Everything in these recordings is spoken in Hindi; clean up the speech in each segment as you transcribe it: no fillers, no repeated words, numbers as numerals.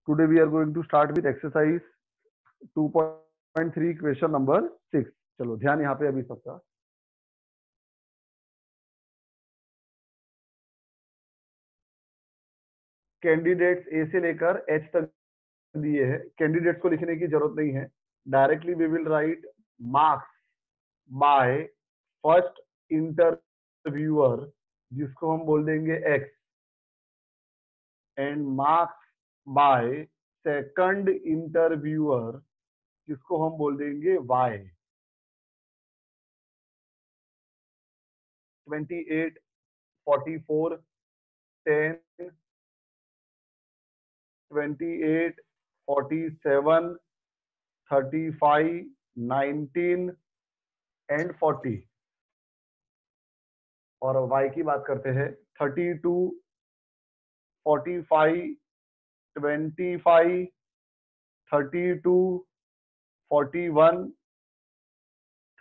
Today we are going to start with exercise 2.3 question number 6। चलो ध्यान यहाँ पे अभी सबका। कैंडिडेट्स ए से लेकर एच तक दिए हैं। कैंडिडेट्स को लिखने की जरूरत नहीं है, directly we will write marks by first interviewer, जिसको हम बोल देंगे X, and marks by second interviewer, जिसको हम बोल देंगे वाई। 28, 44, 10, 28, 47, 35, 19 एंड 40। और वाई की बात करते हैं 32, 45, 25, 32, 41,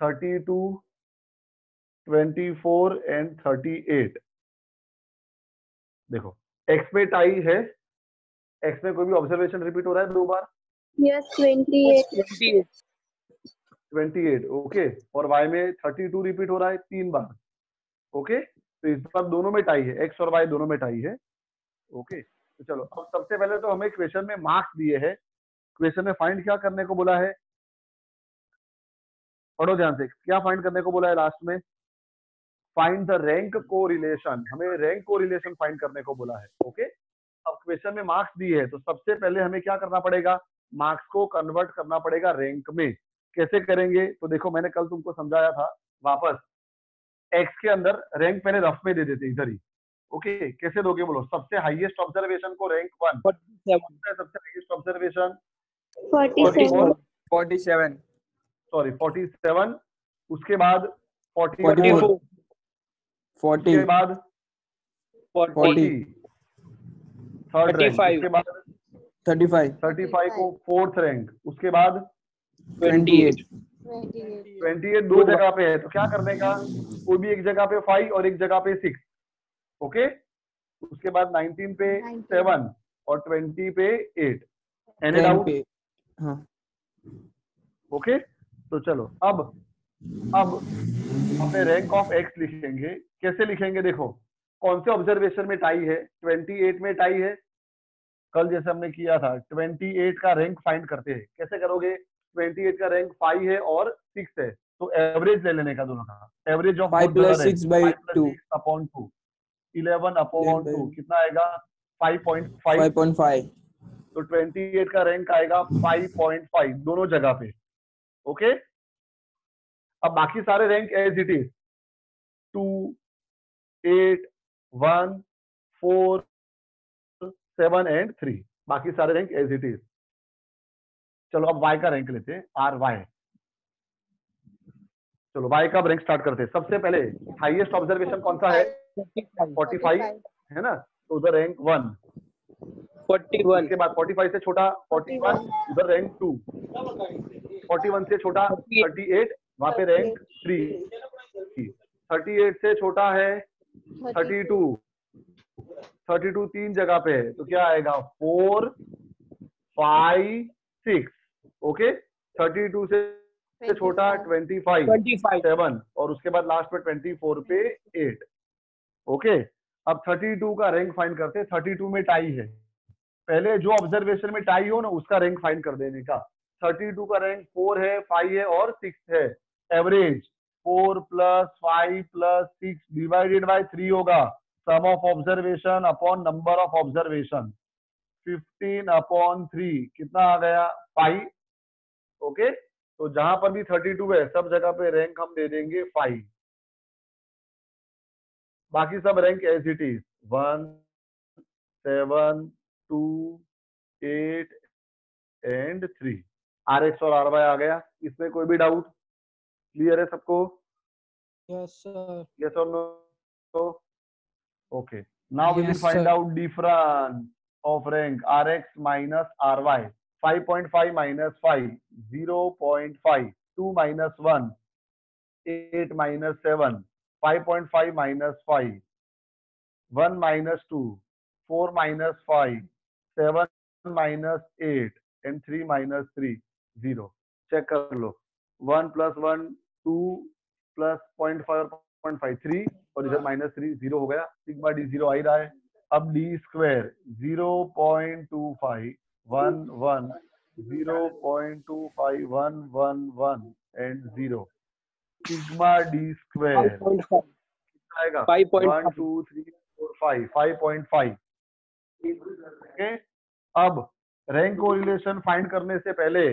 32, 24 एंड 38। देखो एक्स में टाई है, एक्स में कोई भी ऑब्जर्वेशन रिपीट हो रहा है दो बार? यस, 28। 28 ओके। और वाई में 32 रिपीट हो रहा है 3 बार। ओके, तो इस बार दोनों में टाई है, एक्स और वाई दोनों में टाई है। ओके, तो चलो अब सबसे पहले तो हमें क्वेश्चन में मार्क्स दिए हैं। क्वेश्चन में फाइंड क्या करने को बोला है? पढ़ो ध्यान से, क्या फाइंड करने को बोला है लास्ट में? Find the rank correlation. हमें रैंक कोरिलेशन फाइंड करने को बोला है। ओके, अब क्वेश्चन में मार्क्स दिए है तो सबसे पहले हमें क्या करना पड़ेगा? मार्क्स को कन्वर्ट करना पड़ेगा रैंक में। कैसे करेंगे? तो देखो मैंने कल तुमको समझाया था, वापस एक्स के अंदर रैंक पहले रफ में दे देते इधर ही। ओके, कैसे दोगे बोलो? सबसे हाईएस्ट ऑब्जर्वेशन को रैंक 1, सबसे हाईएस्ट ऑब्जर्वेशन 47, सॉरी 47, उसके बाद 44, 40, उसके बाद 40, थर्ड रैंक, उसके बाद 35 को फोर्थ रैंक, उसके बाद 28 दो जगह पे है तो क्या करने का? कोई भी एक जगह पे 5 और एक जगह पे 6। ओके, उसके बाद 19 पे 7 और 20 पे 8। Any doubt? ओके, तो चलो अब अपने रैंक ऑफ एक्स लिखेंगे। कैसे लिखेंगे? देखो कौन से ऑब्जर्वेशन में टाई है? 28 में टाई है। कल जैसे हमने किया था 28 का रैंक फाइंड करते हैं। कैसे करोगे? 28 का रैंक 5 है और 6 है, तो एवरेज ले लेने का दोनों का। एवरेज ऑफ 5 + 6 / 2 2 11/2 कितना आएगा? 5.5। 5.5। तो 28 का रैंक आएगा 5.5 दोनों जगह पे। ओके, अब बाकी सारे rank as it is 2, 8, 1, 4, 7 and 3, बाकी सारे रैंक एज इट इज। चलो अब y का रैंक लेते हैं, RY। चलो y का रैंक स्टार्ट करते हैं। सबसे पहले हाईएस्ट ऑब्जर्वेशन कौन सा है? 45 है ना, तो उधर रैंक 1। 41 उसके बाद 45 से छोटा 41, उधर रैंक 2। 41 से छोटा 38, वहां पे रैंक 3। 38 से छोटा है 32। 32 तीन जगह पे है तो क्या आएगा? 4, 5, 6। ओके, 32 से छोटा 25, 7 और उसके बाद लास्ट में 24 पे 8। ओके, अब 32 का रैंक फाइंड करते हैं। 32 में टाई है, पहले जो ऑब्जर्वेशन में टाई हो ना उसका रैंक फाइंड कर देने का। 32 का रैंक 4 है, 5 है और 6 है। एवरेज 4 + 5 + 6 डिवाइडेड बाय 3 होगा। Sum of observation upon number of observation 15/3 कितना आ गया? 5। ओके, तो जहां पर भी 32 है सब जगह पे रैंक हम दे देंगे 5। बाकी सब rank as it is 1, 7, 2, 8 and 3। RX और RY आ गया। इसमें कोई भी डाउट? क्लियर है सबको? Yes sir. यस और no? Okay, now we will find out difference of rank RX minus RY। 5.5 - 5 0.5, 2 - 1 8 - 7, 5.5 - 5 1 - 2 4 - 5 7 minus 8 and 3 minus 3 0. Check कर लो 1 plus 1 2 plus 0.5 और 0.5 3 और इधर minus 3 0 हो गया. सिग्मा डी 0 आ ही रहा है. अब D square 0.25 1 1 0.25 1 1 1 and 0. Sigma D square 5.5. आएगा 5.5. 1 2 3 4 5 5.5. ओके. अब रैंक कोरिलेशन फाइंड करने से पहले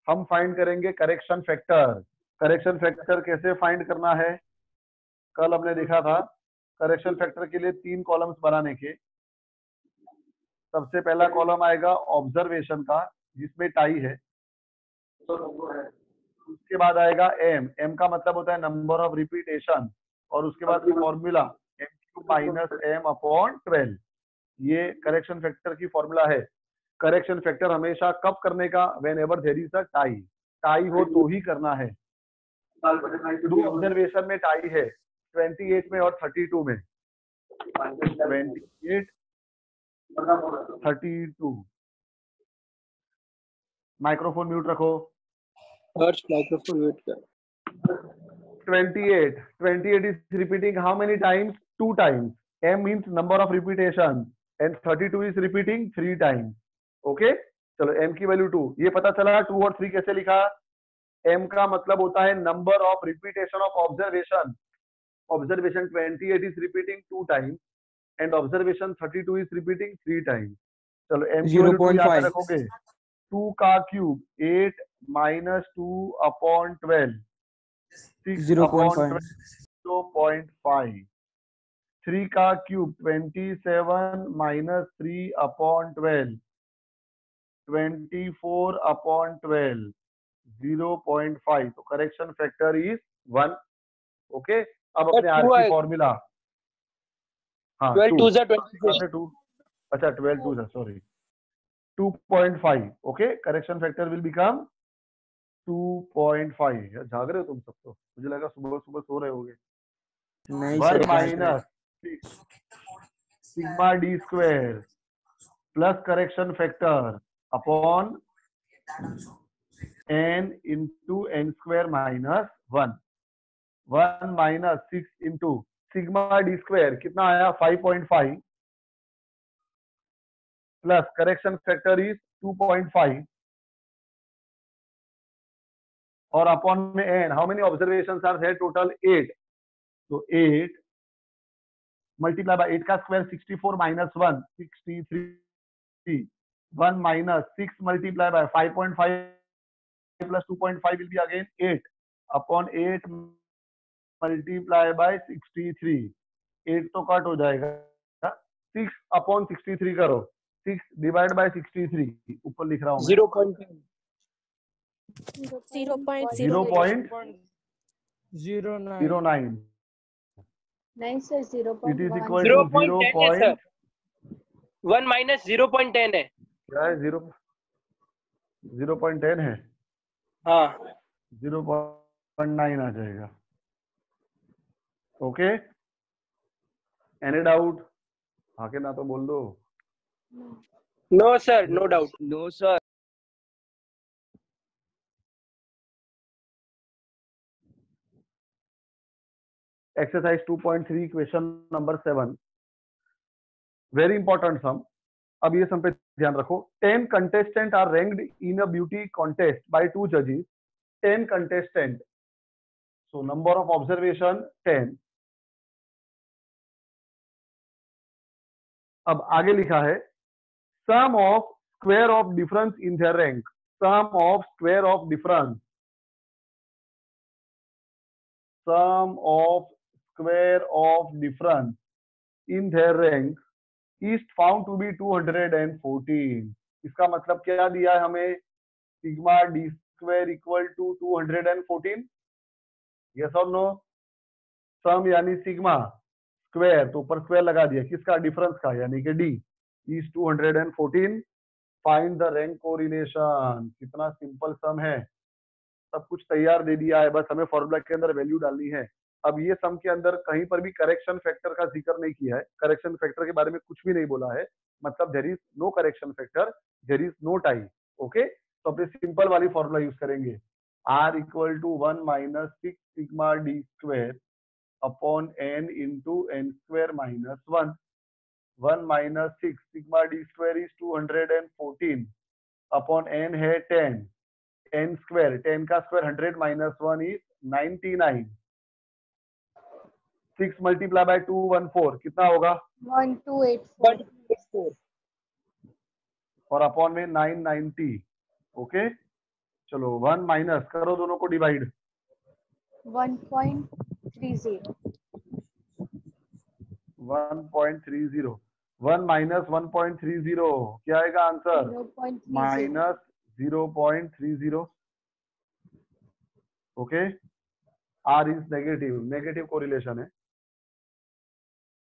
हम फाइंड करेंगे करेक्शन फैक्टर. करेक्शन फैक्टर कैसे फाइंड करना है? कल हमने देखा था करेक्शन फैक्टर के लिए 3 कॉलम्स बनाने के. सबसे पहला कॉलम आएगा ऑब्जर्वेशन का जिसमें टाई है. उसके बाद आएगा एम. एम का मतलब होता है नंबर ऑफ रिपीटेशन और उसके बाद formula m³ minus m upon 12. ये करेक्शन फैक्टर की फॉर्मूला है. करेक्शन फैक्टर हमेशा कब करने का? Whenever there is a tie. Tie हो तो ही करना है. 2 ऑब्जर्वेशन में टाई है 28 में और 32 में. 28 32. माइक्रोफोन म्यूट रखो. हर्ष माइक्रोफोन म्यूट कर. 28 is repeating how many times? 2 times. m means number of repetition and 32 is repeating 3 times. Okay. चलो m की वैल्यू 2. ये पता चला 2 और 3 कैसे लिखा? m का मतलब होता है number of repetition of observation. Observation 28 is repeating 2 times and observation 32 is repeating 3 times. चलो m की वैल्यू 2 याद रखोगे. 2 का क्यूब 8 minus 2 upon 12 6 upon 12 0.5. 3 का क्यूब 27 minus 3 upon 12 24 upon 12 0.5. तो करेक्शन फैक्टर इज 1. ओके. अब अपने आर की फॉर्मूला. हाँ 12 2 24. 2. अच्छा 12 2 sorry 2.5. Okay. Correction factor will become 2.5. यार जाग रहे हो तुम सब तो. मुझे लगा सुबह सुबह सो रहे होगे. नहीं 1 sir. Minus sigma D square plus correction factor upon n into n square minus 1. 1 minus 6 into sigma D square कितना आया? 5.5 प्लस करेक्शन फैक्टर इज 2.5 और अपॉन में n. How many observations are there? Total 8. तो 8 मल्टीप्लाई बाय 8 का square 64 minus 1 63. 1 minus 6 multiply by 5.5 plus 2.5 will be again 8 upon 8 multiply by 63. 8 तो कट हो जाएगा. 6 अपॉन 63 करो. 6 डिवाइड बाय 63 ऊपर लिख रहा हूँ 0.10. 0.09. नहीं sir It is 0.1. equal to 0. 0.10 है सर. 1 माइनस 0.10 है. क्या है? 0.10 है. हाँ 0.9 आ जाएगा. ओके. Any doubt? आके ना तो बोल दो. No sir. No doubt. No sir. Exercise 2.3 question number 7. Very important sum. अब ये सम पे ध्यान रखो. 10 contestant are ranked in a beauty contest by 2 जजेस. 10 contestant. So number of observation 10. अब आगे लिखा है sum of square of difference in their rank. Sum of square of difference. Sum of square of difference in their rank is found to be 214. इसका मतलब क्या दिया है हमें? Sigma D square equal to 214. Yes और नो? सम यानी सिग्मा स्क्वायर तो ऊपर स्क्वायर लगा दिया. किसका? डिफरेंस का यानी कि D is 214. Find the rank correlation. कितना सिंपल सम है. सब कुछ तैयार दे दिया है. बस हमें फॉर्मूला के अंदर वैल्यू डालनी है. अब ये सम के अंदर कहीं पर भी करेक्शन फैक्टर का जिक्र नहीं किया है, करेक्शन फैक्टर के बारे में कुछ भी नहीं बोला है, मतलब there is no correction factor, there is no tie. Okay, तो अपने सिंपल वाली फॉर्मूला यूज करेंगे, r equal to 1 minus 6 sigma D square upon n into N square minus 1। 1 minus 6 sigma D square is 214 upon n है 10, n स्क्वायर, 10 का square 100 minus 1 is 99। 6 multiply by 214 कितना होगा? 1284 और अपॉन में 990। ओके, चलो 1 माइनस करो, दोनों को डिवाइड। 1.30 1.30 1 माइनस 1.30 क्या आएगा answer? 0.30 minus 0.30। Okay, r is negative, negative correlation है।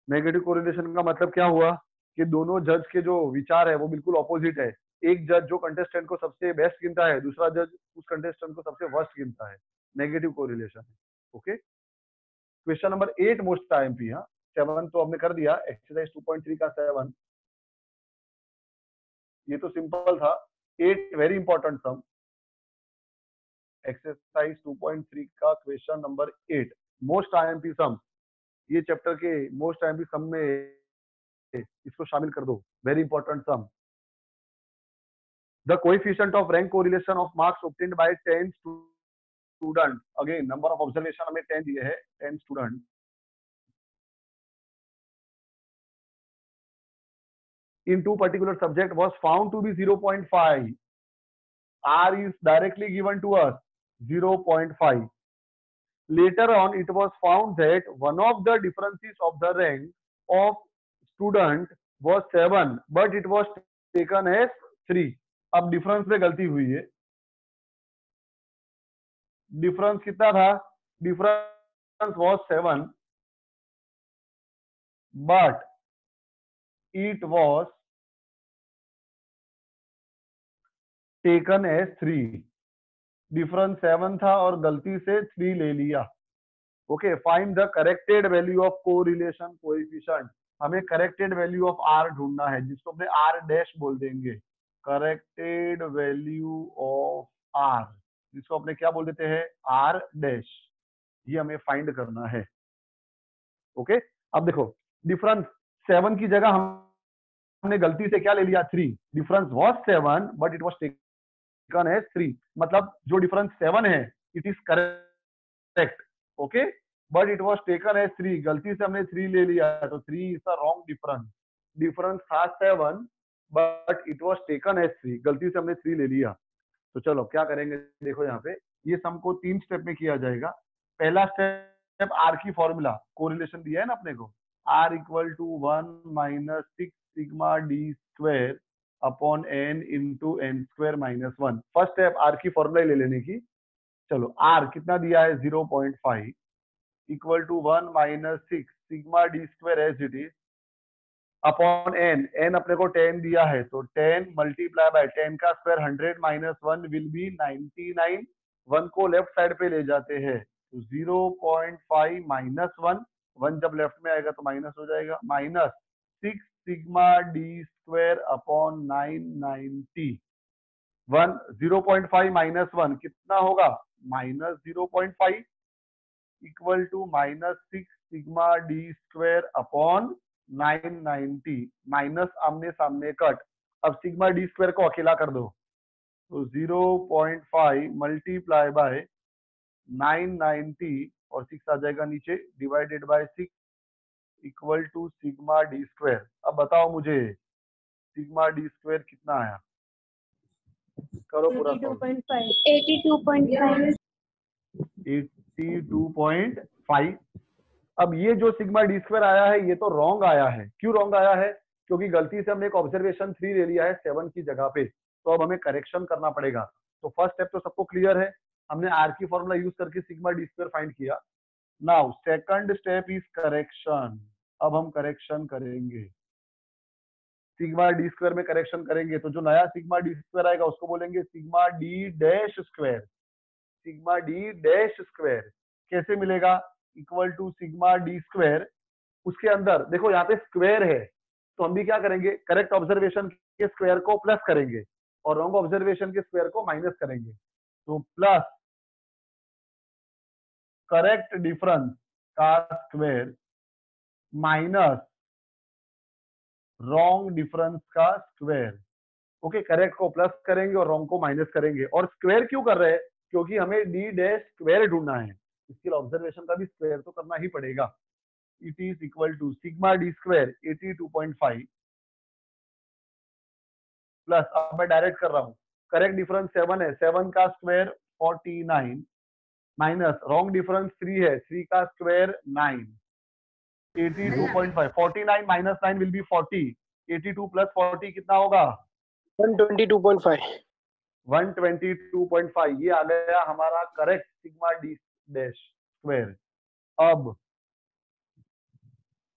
नेगेटिव कोरिलेशन का मतलब क्या हुआ कि दोनों जज के जो विचार है वो बिल्कुल ऑपोजिट है। एक जज जो कंटेस्टेंट को सबसे बेस्ट गिनता है, दूसरा जज उस कंटेस्टेंट को सबसे वर्स्ट गिनता है। नेगेटिव कोरिलेशन है। Okay, question number 8 most IMP. हाँ, 7 तो हमने कर दिया, एक्सरसाइज 2.3 का 7 ये तो सिंपल था। 8 वेरी इंपॉर्टेंट सम, एक्सरसाइज 2.3 का क्वेश्चन नंबर 8 मोस्ट आईएमपी सम। ये चैप्टर के मोस्ट आईएमपी सम में इसको शामिल कर दो, very important sum. The coefficient of rank correlation of marks obtained by 10 student, again number of observation हमें 10 दिए है, 10 student in two particular subject was found to be 0.5. R is directly given to us 0.5. Later on, it was found that one of the differences of the rank of student was 7, but it was taken as 3. अब डिफरेंस में गलती हुई है। डिफरेंस कितना था? Difference was 7, but it was taken as 3। Difference 7 था और गलती से 3 ले लिया। Okay, find the corrected value of correlation coefficient. हमें करेक्टेड वैल्यू ऑफ आर ढूंढना है, जिसको अपने आर डैश बोल देंगे। करेक्टेड वैल्यू ऑफ आर, जिसको अपने क्या बोल देते हैं? R dash. ये हमें फाइंड करना है। ओके, अब देखो, डिफरेंस 7 की जगह हमने गलती से क्या ले लिया? 3। Difference was 7 but it was taken as 3, मतलब जो डिफरेंस 7 है it is correct. Okay, but it was taken as 3, गलती से हमने 3 ले लिया, तो 3 is the wrong difference. Difference था 7 but it was taken as 3, गलती से हमने 3 ले लिया। तो चलो क्या करेंगे, देखो यहाँ पे ये सम को 3 स्टेप में किया जाएगा। पहला स्टेप, आर की फॉर्मूला, कोरिलेशन दिया है ना अपने को, r equal to 1 minus 6 sigma D square upon N into N square minus 1। First step r की फॉर्मूला ले लेने की। चलो, आर कितना दिया है? 0.5 equal to 1 minus 6 sigma D square as it is upon n, n अपने को 10 दिया है, तो 10 मल्टीप्लाई बाय 10 का स्क्वायर 100 माइनस 1 विल बी 99। 1 को लेफ्ट साइड पे ले जाते हैं, तो 0.5 माइनस 1, 1 जब लेफ्ट में आएगा तो माइनस हो जाएगा, minus 6 sigma D square upon 990। 0.5 minus 1 कितना होगा? Minus 0.5 equal to minus 6 sigma D square upon 990। Minus आमने सामने कट। अब सिग्मा डी स्क्वायर को अकेला कर दो, तो 0.5 मल्टीप्लाई बाय 990 और 6 आ जाएगा नीचे, divided by 6 equal to sigma D square. अब बताओ मुझे सिग्मा डी स्क्वायर कितना आया? करो पूरा 82.5 82.5। अब ये जो सिग्मा डी स्क्वायर आया है ये तो रॉन्ग आया है। क्यों रॉन्ग आया है? क्योंकि गलती से हमने एक ऑब्जर्वेशन 3 ले लिया है 7 की जगह पे, तो अब हमें करेक्शन करना पड़ेगा। तो फर्स्ट स्टेप तो सबको क्लियर है, हमने आर की फॉर्मूला यूज करके सिग्मा डी स्क्वायर फाइंड किया। Now second step is correction. अब हम करेक्शन करेंगे, सिग्मा डी स्क्वायर में करेक्शन करेंगे, तो जो नया सिग्मा डी स्क्वायर आएगा उसको बोलेंगे sigma d dash square. Sigma d dash square कैसे मिलेगा? Equal to sigma D square, उसके अंदर देखो यहाँ पे स्क्वायर है, तो हम भी क्या करेंगे, करेक्ट ऑब्जर्वेशन के स्क्वायर को प्लस करेंगे और रॉन्ग ऑब्जर्वेशन के स्क्वायर को माइनस करेंगे। तो प्लस करेक्ट डिफरेंस का स्क्वायर माइनस रॉन्ग डिफरेंस का स्क्वायर। ओके, करेक्ट को प्लस करेंगे और रॉन्ग को माइनस करेंगे। और स्क्वायर क्यों कर रहे हैं, क्योंकि हमें डी डैश स्क्वायर ढूंढना है, इसके लिए ऑब्जर्वेशन का भी स्क्वायर तो करना ही पड़ेगा। It is equal to sigma D square 82.5 plus, अब मैं डायरेक्ट कर रहा हूँ, करेक्ट डिफरेंस 7 है, 7 का स्क्वायर 49 माइनस रॉन्ग डिफरेंस 3 है, 3 का square 9, 82.5, 49 minus 9 will be 40, 82 plus 40 कितना होगा, 122.5। 122.5, ये आ गया हमारा correct sigma d dash square. अब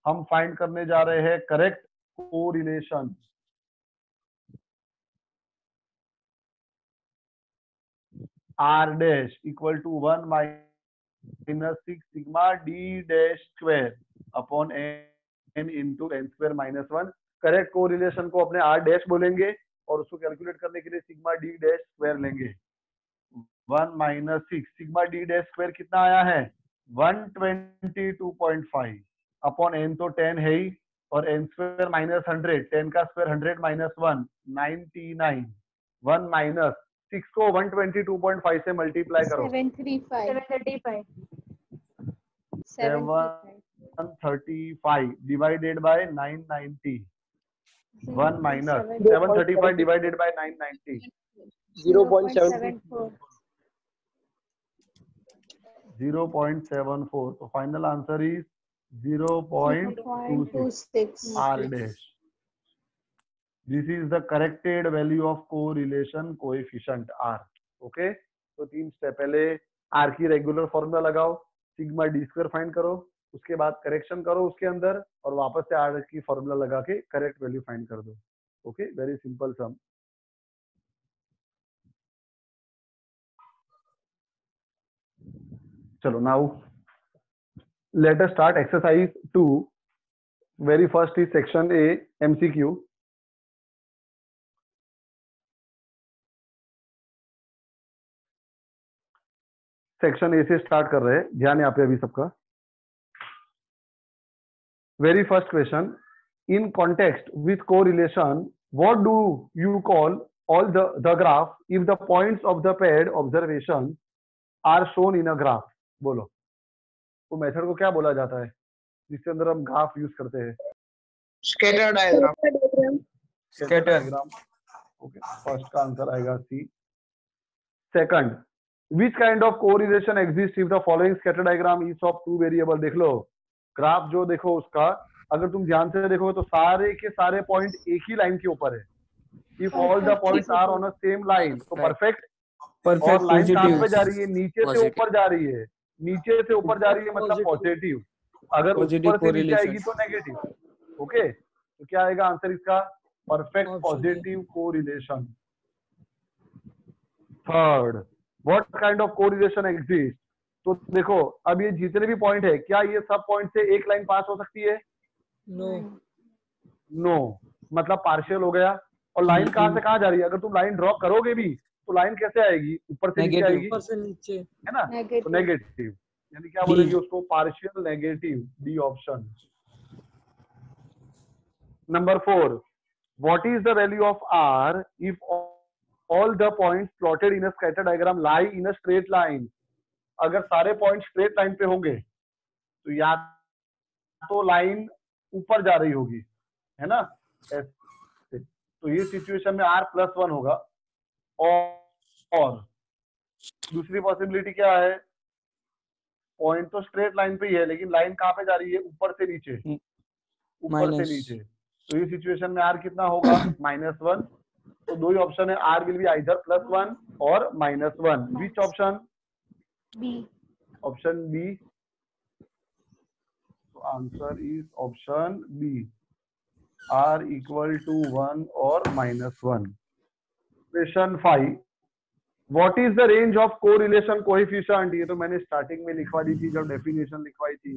हम फाइंड करने जा रहे हैं correct correlation. R dash equal to 1 minus 6 sigma d dash square upon N into N square minus 1। Correct correlation को अपने आर डैश बोलेंगे और उसको कैलकुलेट करने के लिए सिग्मा डी डैश स्क्वायर लेंगे। 1 minus 6 sigma d dash square कितना आया है, 122.5 अपॉन एन तो 10 है ही, और एन स्क्वायर माइनस 100, 10 का स्क्वायर 100 माइनस 1 99, 1 माइनस 6 को 122.5 से मल्टीप्लाई करो, 735 divided by 990, 1 minus 735 divided by 990, 0.74। 0.74, तो final answer is 0.26 R dash. This is the corrected value of correlation coefficient R. Okay, तो 3 स्टेप, पहले R की रेगुलर फॉर्मूला लगाओ, सिग्मा डी स्क्वायर फाइंड करो, उसके बाद करेक्शन करो उसके अंदर, और वापस से R की फॉर्मूला लगा के करेक्ट वैल्यू फाइंड कर दो। ओके, वेरी सिंपल सम। चलो, now let us start exercise 2. Very first is section A, MCQ. Section A से स्टार्ट कर रहे हैं, ध्यान है यहाँ पे अभी सबका। Very first question, in context with correlation what do you call all the graph if the points of the paired observation are shown in a graph. बोलो, वो मेथड को क्या बोला जाता है जिसके अंदर हम ग्राफ यूज करते हैं? Scatter diagram. Scatter diagram. Okay, first का आंसर आएगा C. Second, which kind of correlation exists if the following scatter diagram is of two variable। देख लो ग्राफ जो देखो उसका, अगर तुम ध्यान से देखो तो सारे के सारे पॉइंट एक ही लाइन के ऊपर है। if all the points are on a same line, तो परफेक्ट। और लाइन कहाँ पे जा रही है, नीचे से ऊपर जा रही है, नीचे से ऊपर जा रही है मतलब पॉजिटिव, अगर ऊपर से नीचे आएगी तो नेगेटिव। ओके, तो क्या आएगा आंसर इसका, perfect positive correlation. Third, what kind of correlation exist. तो देखो अब ये जितने भी पॉइंट है, क्या ये सब पॉइंट से एक लाइन पास हो सकती है? नो, मतलब पार्शियल हो गया। और लाइन कहां से कहां जा रही है, अगर तुम लाइन ड्रॉ करोगे भी तो लाइन कैसे आएगी, ऊपर से नीचे आएगी, ऊपर से नीचे, है ना, तो नेगेटिव, यानी क्या बोलेंगे उसको, partial negative, D option. Number 4, what is the value of R if all the points plotted in a scatter diagram lie in a straight line। अगर सारे पॉइंट स्ट्रेट लाइन पे होंगे तो या तो लाइन ऊपर जा रही होगी, है ना, ऐसे। तो ये सिचुएशन में R+1 होगा। और दूसरी पॉसिबिलिटी क्या है, पॉइंट तो स्ट्रेट लाइन पे ही है लेकिन लाइन कहाँ पे जा रही है, ऊपर से नीचे, ऊपर से नीचे। तो ये सिचुएशन में R कितना होगा, -1। तो दो ही ऑप्शन है, R विल बी आइदर +1 और -1। Which option? B. Option B. तो answer is option B, R = 1 और -1। Question 5, what is the range of correlation coefficient? ये तो मैंने स्टार्टिंग में लिखवा दी थी जब डेफिनेशन लिखवाई थी,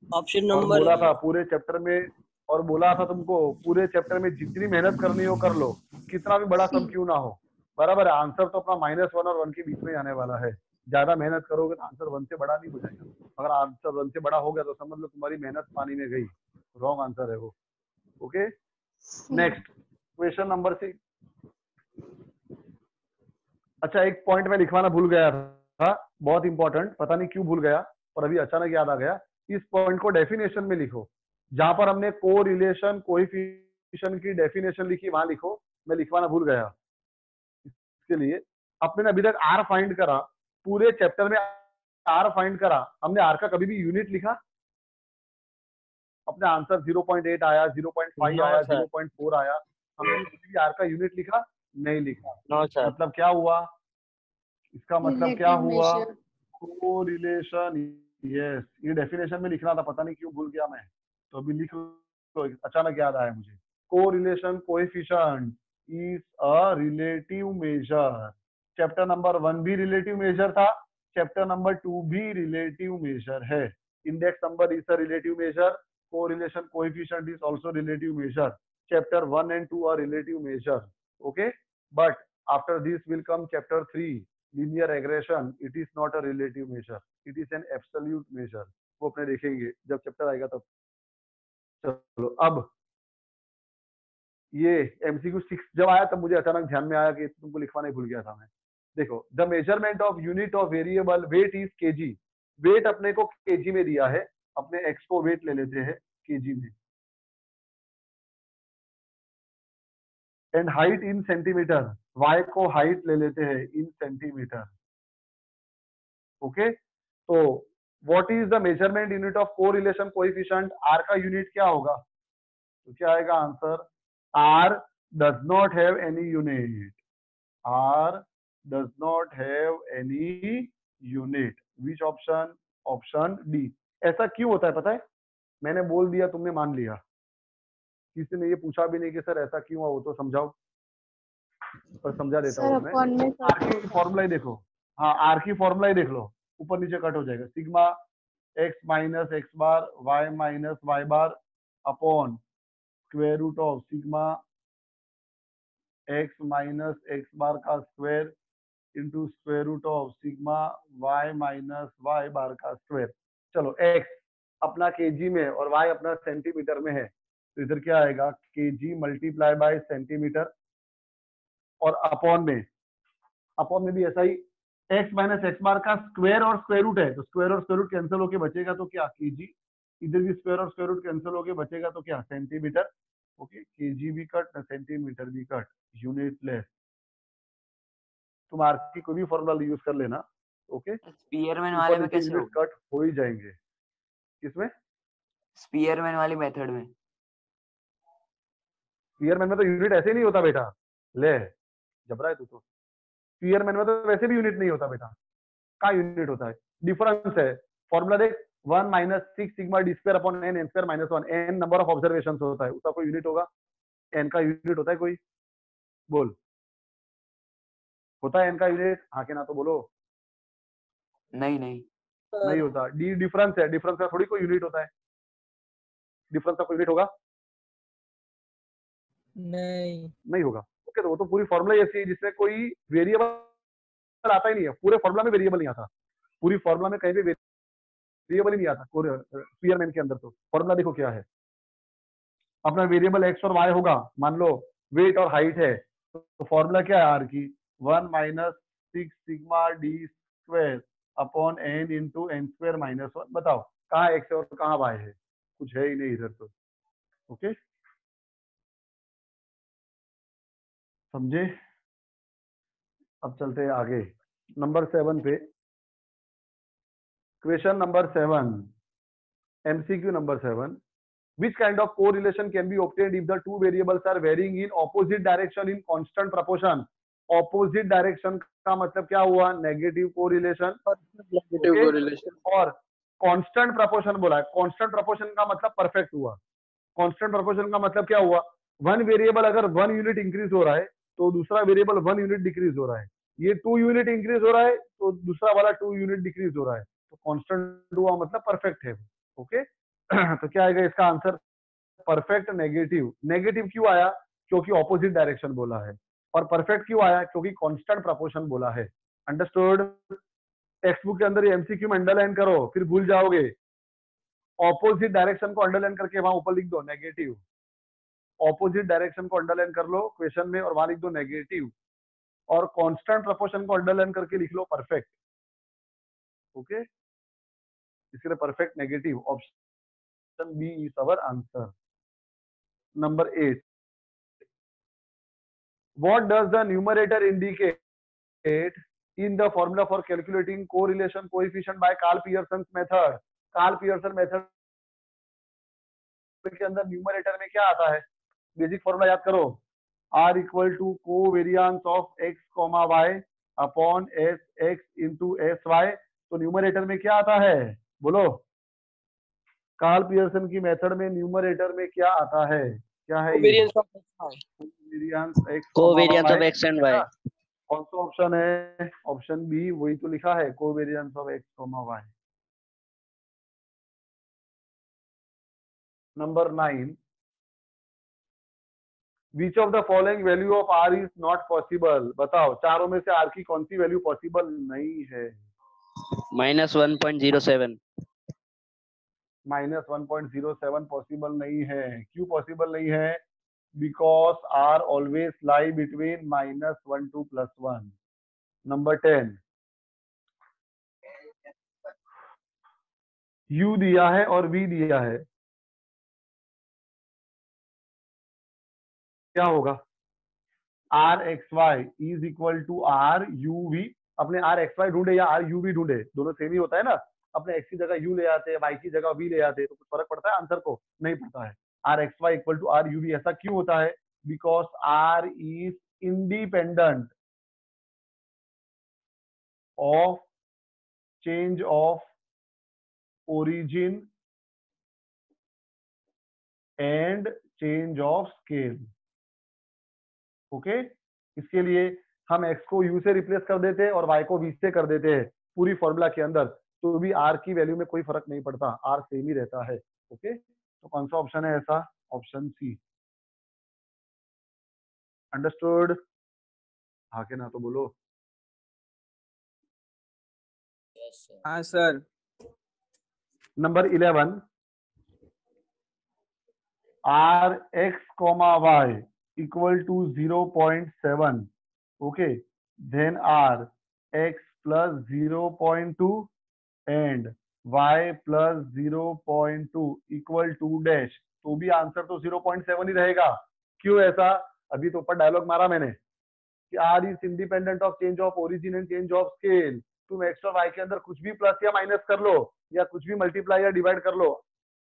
ऑप्शन और नंबर बोला था पूरे चैप्टर में, और बोला था तुमको पूरे चैप्टर में जितनी मेहनत करनी हो कर लो, कितना भी बड़ा सम क्यों ना हो। बराबर है, आंसर तो अपना -1 और 1 के बीच में आने वाला है। ज्यादा मेहनत करोगे तो आंसर 1 से बड़ा नहीं हो जाएगा। अगर आंसर 1 से बड़ा हो गया तो समझ लो तुम्हारी मेहनत पानी में गई, रॉन्ग आंसर है वो। Okay, next question number 6। अच्छा, एक पॉइंट मैं लिखवाना भूल गया था, बहुत इंपॉर्टेंट, पता नहीं क्यों भूल गया, पर अभी अचानक याद आ गया। इस पॉइंट को डेफिनेशन में लिखो, जहां पर हमने को रिलेशन कोएफिशिएंट की डेफिनेशन लिखी वहां लिखो, मैं लिखवाना भूल गया। इसके लिए आपने अभी तक आर फाइंड करा, पूरे चैप्टर में आर फाइंड करा, हमने आर का कभी भी यूनिट लिखा? अपने आंसर 0.8 आया, 0.5 No, आया, sir. 0.4 आया, हमने कभी भी आर का यूनिट लिखा? नहीं लिखा। No sir. मतलब क्या हुआ? इसका मतलब क्या Relative हुआ? measure. कोरिलेशन। यस, ये डेफिनेशन में लिखना था, पता नहीं क्यों भूल गया मैं, तो अभी लिख लो, अचानक याद आया मुझे। Correlation coefficient is a relative major. Chapter number 1 भी रिलेटिव मेजर था, चैप्टर नंबर 2 भी रिलेटिव मेजर है। Index number is a relative major, correlation coefficient is also relative major. Chapter 1 and 2 are relative measure. Okay, but after this will come chapter 3, linear regression. It is not a relative measure, it is an absolute measure. वो अपने देखेंगे जब चैप्टर आएगा तब। चलो, अब ये एमसीक्यू 6 जब आया तब मुझे अचानक ध्यान में आया कि तुमको लिखवाना ही भूल गया था मैं। देखो, the measurement of unit of variable weight is KG. Weight अपने को केजी में दिया है, अपने एक्स को वेट ले लेते हैं केजी में, and height in centimetre, y को हाइट ले लेते हैं इन सेंटीमीटर। ओके, तो what is the measurement unit of correlation coefficient? R का यूनिट क्या होगा? तो क्या आएगा answer? R does not have any unit, r does not have any unit. Which option? Option D. ऐसा क्यों होता है पता है? मैंने बोल दिया, तुमने मान लिया, किसी ने ये पूछा भी नहीं कि सर ऐसा क्यों हुआ, वो तो समझाओ, पर समझा देता सर हूँ मैं। अपॉन में आर की फॉर्मूला ही देखो, हाँ आर की फॉर्मूला ही देख लो, ऊपर नीचे कट हो जाएगा। Sigma X minus X bar Y minus Y bar upon square root of sigma X minus X bar का square into square root of sigma Y minus Y bar का स्क्वायर। चलो, एक्स अपना केजी में और वाई अपना सेंटीमीटर में है, तो इधर क्या आएगा? केजी मल्टीप्लाई बाय सेंटीमीटर, और अपॉन में भी ऐसा ही, एक्स माइनस एक्स बार का स्क्वायर और स्क्वायर रूट है, तो स्क्वायर और स्क्वायर रूट कैंसिल होके बचेगा तो क्या? केजी। इधर भी स्क्वायर और स्क्वायर रूट कैंसिल होके बचेगा तो क्या? सेंटीमीटर। ओके, केजी भी कट, सेंटीमीटर भी कट, यूनिट लेस। तुम आर की कोई भी फॉर्मूला यूज कर लेना। ओके, स्पीयरमैन ऊपर वाले में नीचे कैसे यूनिट होगा? कट हो ही जाएंगे। किसमें? स्पीयरमैन वाली मेथड में। स्पीयरमैन में तो यूनिट ऐसे ही नहीं होता बेटा, ले जबरा है तू तो। स्पीयरमैन में तो वैसे भी यूनिट नहीं होता बेटा, का यूनिट होता है, डिफरेंस है। फॉर्मूला देख, 1 minus 6 sigma D square upon n, n square minus 1, n number of observation होता है, उसका कोई यूनिट होगा? एन का यूनिट होता है कोई? बोल, होता है एन का यूनिट? हाँ के ना तो बोलो। नहीं नहीं। नहीं होता। डी डिफरेंस है, डिफरेंस का थोड़ी कोई यूनिट होता है, डिफरेंस का कोई यूनिट होगा? नहीं। नहीं होगा। ओके, तो वो तो पूरी फॉर्मूला ही ऐसी है जिसमें कोई वेरिएबल आता ही नहीं है, पूरे फॉर्मूला में वेरिएबल नहीं आता, पूरी फॉर्मूला में कहीं भी वेरिएबल ही नहीं आता स्पीयरमैन के अंदर। तो फॉर्मूला देखो क्या है, अपना वेरिएबल एक्स और वाई होगा, मान लो वेट और हाइट है, तो फॉर्मूला क्या है आर की? 1 minus 6 sigma D square upon N into N square minus 1। बताओ कहाँ एक्स है और कहाँ वाई है? कुछ है ही नहीं इधर तो। ओके, समझे? अब चलते हैं आगे, नंबर 7 पे। Question number 7, MCQ number 7. Which kind of correlation can be obtained if the two variables are varying in opposite direction in constant proportion? Opposite direction का मतलब क्या हुआ? Negative correlation. Negative correlation. और कांस्टेंट प्रोपोर्शन बोला है, कांस्टेंट प्रोपोर्शन का मतलब परफेक्ट हुआ। कांस्टेंट प्रोपोर्शन का मतलब क्या हुआ? वन वेरिएबल अगर 1 यूनिट इंक्रीज हो रहा है तो दूसरा वेरिएबल 1 यूनिट डिक्रीज हो रहा है, ये 2 यूनिट इंक्रीज हो रहा है तो दूसरा वाला 2 यूनिट डिक्रीज हो रहा है, तो कांस्टेंट हुआ मतलब परफेक्ट है। ओके तो क्या आएगा इसका आंसर? Perfect negative. नेगेटिव क्यों आया? क्योंकि ऑपोजिट डायरेक्शन बोला है। और परफेक्ट क्यों आया? क्योंकि कांस्टेंट प्रोपोर्शन बोला है। अंडरस्टूड? टेक्स्ट बुक के अंदर ये एमसीक्यू में अंडरलाइन करो, फिर भूल जाओगे। ऑपोजिट डायरेक्शन को अंडरलाइन करके वहां ऊपर लिख दो नेगेटिव। ऑपोजिट डायरेक्शन को अंडरलाइन कर लो क्वेश्चन में और वहां लिख दो नेगेटिव, और कांस्टेंट प्रोपोर्शन को अंडरलाइन करके लिख लो परफेक्ट। ओके इसके लिए perfect negative, option B is our answer. Number 8, what does the numerator indicate in the formula for calculating correlation coefficient by Karl Pearson's method? Karl Pearson method के अंदर न्यूमरेटर में क्या आता है? बेसिक फॉर्मूला याद करो, R equal to covariance of x comma y upon S X into S Y. तो न्यूमरेटर में क्या आता है? बोलो, कार्ल पियर्सन की मेथड में न्यूमरेटर में क्या आता है? क्या है ये? Covariance of X and Y. कौन सा ऑप्शन है? ऑप्शन बी, वही तो लिखा है, covariance of X comma Y. Number 9, which of the following value of R is not possible? बताओ चारों में से आर की कौन सी वैल्यू पॉसिबल नहीं है? -1.07। -1.07 पॉसिबल नहीं है। क्यों पॉसिबल नहीं है? Because R always lie between -1 to +1। Number 10, u दिया है और v दिया है, क्या होगा? R X Y is equal to R U V. अपने आर एक्स वाई ढूंढे या आर यू वी ढूंढे, दोनों सेम ही होता है ना। अपने एक्स की जगह यू ले आते हैं, वाई की जगह वी ले आते हैं, तो कुछ फर्क पड़ता है आंसर को? नहीं पड़ता है। R X Y equal to R U V, ऐसा क्यों होता है? Because R is independent of change of origin and change of scale. Okay इसके लिए हम x को u से रिप्लेस कर देते हैं और y को v से कर देते हैं पूरी फॉर्मूला के अंदर, तो भी r की वैल्यू में कोई फर्क नहीं पड़ता, r सेम ही रहता है। ओके तो कौन सा ऑप्शन है ऐसा? Option C. अंडरस्टूड? हाँ के ना तो बोलो। हाँ sir. Number 11, R X comma Y equal to 0.7। Okay then R X plus 0.2 and y plus 0.2 equal to dash, तो भी आंसर तो 0.7 ही रहेगा। क्यों ऐसा? अभी तो ऊपर डायलॉग मारा मैंने कि r is independent of change of origin and change of scale. तुम x और y के अंदर कुछ भी प्लस या माइनस कर लो या कुछ भी मल्टीप्लाई या डिवाइड कर लो,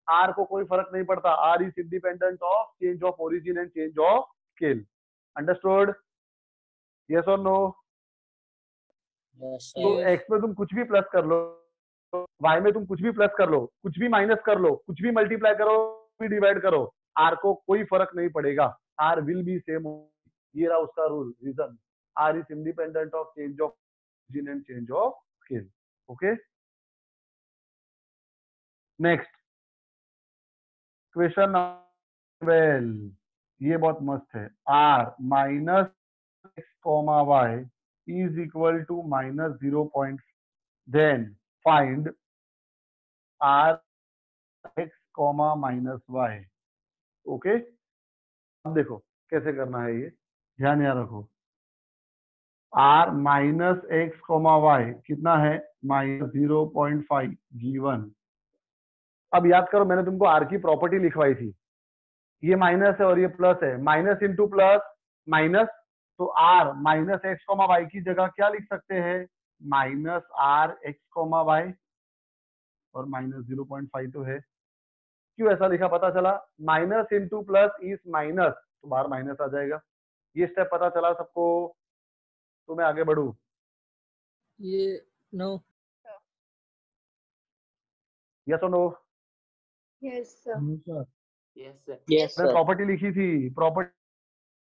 r को कोई फर्क नहीं पड़ता। r is independent of change of origin and change of scale. Understood? Yes और नो? तो x में तुम कुछ भी प्लस कर लो, y में तुम कुछ भी प्लस कर लो, कुछ भी माइनस कर लो, कुछ भी मल्टीप्लाई करो, भी डिवाइड करो, r को कोई फर्क नहीं पड़ेगा, r विल बी सेम। ये रहा उसका rule, reason, r is independent of change of origin and change of scale. Okay next question 12, ये बहुत मस्त है। r minus X comma Y is equal to -0. Then find r X comma minus Y. Okay अब देखो कैसे करना है, ये ध्यान यहाँ रखो। r minus X comma Y कितना है? -0.5 गिवन। अब याद करो मैंने तुमको r की प्रॉपर्टी लिखवाई थी, ये माइनस है और ये प्लस है, माइनस इंटू प्लस माइनस, तो r minus X comma Y की जगह क्या लिख सकते हैं? Minus R X comma Y, और -0.5 तो है। क्यों ऐसा लिखा पता चला? Minus into plus is minus, तो बाहर माइनस आ जाएगा। ये स्टेप पता चला सबको? तो मैं आगे बढ़ू? ये नो। यस और no? Yes, sir. Yes sir. Yes मैंने सर। प्रॉपर्टी लिखी थी, प्रॉपर्टी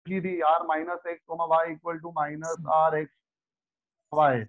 की थी r minus X comma Y equal to minus R X हवा है